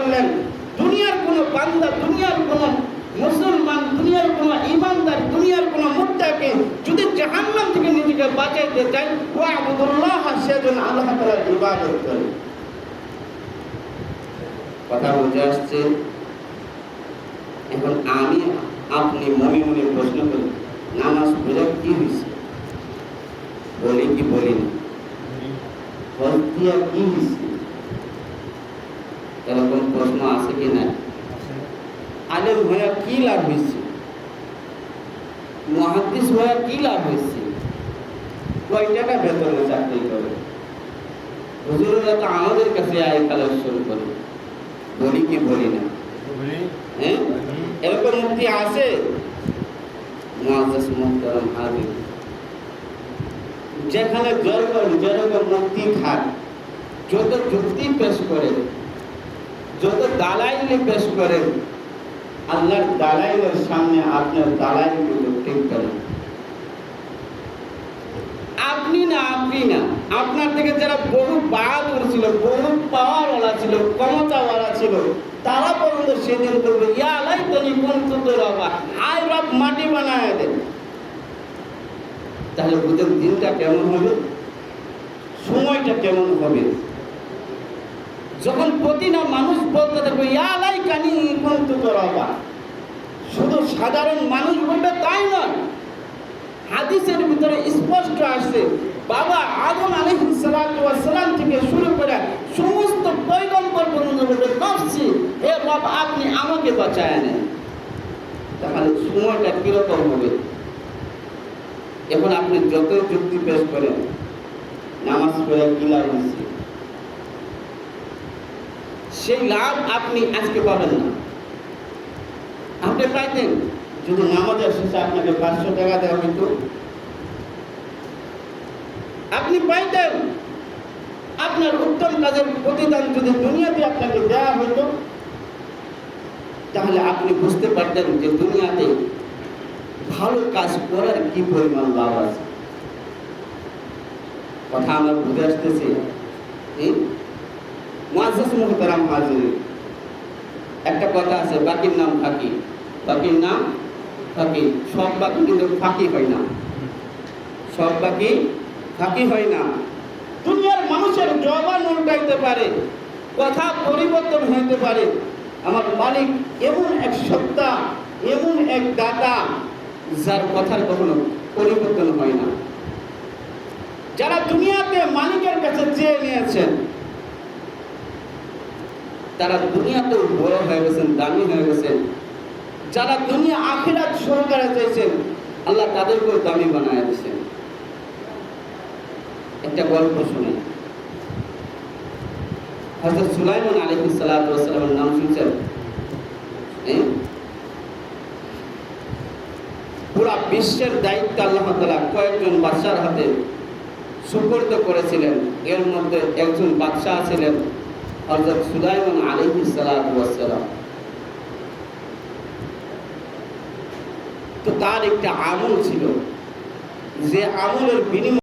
করলেন, দুনিয়ার কোনো বান্দা, দুনিয়ার কোনো মুসলমান, দুনিয়ার কোনো ঈমানদার, দুনিয়ার কোনো মুত্তাকি যদি জাহান্নাম থেকে নিজেকে বাঁচাইতে চায়, ওয়া'বুদুল্লাহ, সে যেন আল্লাহ তাআলার ইবাদত করে। কথা বুঝে আসছে? এখন আমি আপনি মনে মনে প্রশ্ন করি, নামাজ পড়ে কি হয়েছে? বলি কি বলি না? কি হয়েছে? এরকম প্রশ্ন আছে কি না? আলেম হয়ে কি লাভ হয়েছে? মুহাদ্দিস হয়ে কি লাভ হয়েছে? কয় টাকা বেতনে চাকরি করে? হুজুররা তো আমাদের কাছে আয় কালেকশন করে। বলি কি বলি না? হ্যাঁ, এরকম মুক্তি আছে? মুআজ্জাজ মুহতারাম হাজির, যেখানে যেরকম মুক্তি খায়, যত যুক্তি পেশ করে, যত দালাইল পেশ করে, আল্লাহর দালাইলের সামনে আপনার দালাইলগুলো ঠিক করেন। আপনি না আপনার থেকে যারা বহু বাহাদুর ছিল, বহু পাওয়ারওয়ালা ছিল, ক্ষমতাওয়ালা ছিল, তারা পর্যন্ত সেদিন করবে, ইয়া লাইতানি কুনতু তুরাবা, আয় রব মাটি বানায় দেন। তাহলে বুঝেন দিনটা কেমন হবে, সময়টা কেমন হবে, যখন প্রতিটা মানুষ বলতে থাকবে ইয়া লাইতানি কুনতু তুরাবা। শুধু সাধারণ মানুষ বলবে তাই নয়, হাদিসের ভিতরে স্পষ্ট আসছে, বাবা আদম আলাইহিস সালাতু ওয়াস সালাম থেকে শুরু করে সমস্ত পয়গম্বর পর্যন্ত বলবে নফসি, হে রব আপনি আমাকে বাঁচায় নেন। তাহলে সময়টা কিরকম হবে? এখন আপনি যতই যুক্তি পেশ করেন, নামাজ পড়ে কি লাভ হচ্ছে? সেই লাভ আপনি আজকে পাবেন না। আপনি পাইতেন যদি নামাজের শেষে আপনাকে 500 টাকা দেওয়া হইতো, আপনি পাইতেন আপনার উত্তম কাজের প্রতিদান যদি দুনিয়াতে আপনাকে দেওয়া হইতো, তাহলে আপনি বুঝতে পারতেন যে দুনিয়াতে ভালো কাজ করার কি পরিমাণ লাভ আছে। কথা আমার বুঝে আসতেছে? মুআজ্জাজ মুহতারাম হাজির, একটা কথা আছে, বাকির নাম ফাঁকি, বাকির নাম ফাঁকি। সব বাকি কিন্তু ফাঁকি হয় না, সব বাকি ফাঁকি হয় না। দুনিয়ার মানুষের জবান উল্টাইতে পারে, কথা পরিবর্তন হইতে পারে। আমার মালিক এমন এক সত্তা, এমন এক দাতা, যার কথার কখনো পরিবর্তন হয় না। যারা দুনিয়াতে মালিকের কাছে চেয়ে নিয়েছেন, তারা দুনিয়াতেও বড় হয়ে গেছেন, দামি হয়ে গেছেন। যারা দুনিয়া আখিরাত সহকারে চাইছেন, আল্লাহ তাদেরকেও দামি বানায় দিয়েছেন। একটা গল্প শুনে, হযরত সুলাইমান আলাইহিস সালাতু ওয়াস সালামের নাম শুনছেন? পুরা বিশ্বের দায়িত্ব আল্লাহ তাআলা কয়েকজন বাদশার হাতে সুপর্দ করেছিলেন। এর মধ্যে একজন বাদশা ছিলেন হযরত সুলাইমান আলাইহিস সালাতু ওয়াস সালাম। তো তার একটা আমল ছিল, যে আমলের বিনিময়ে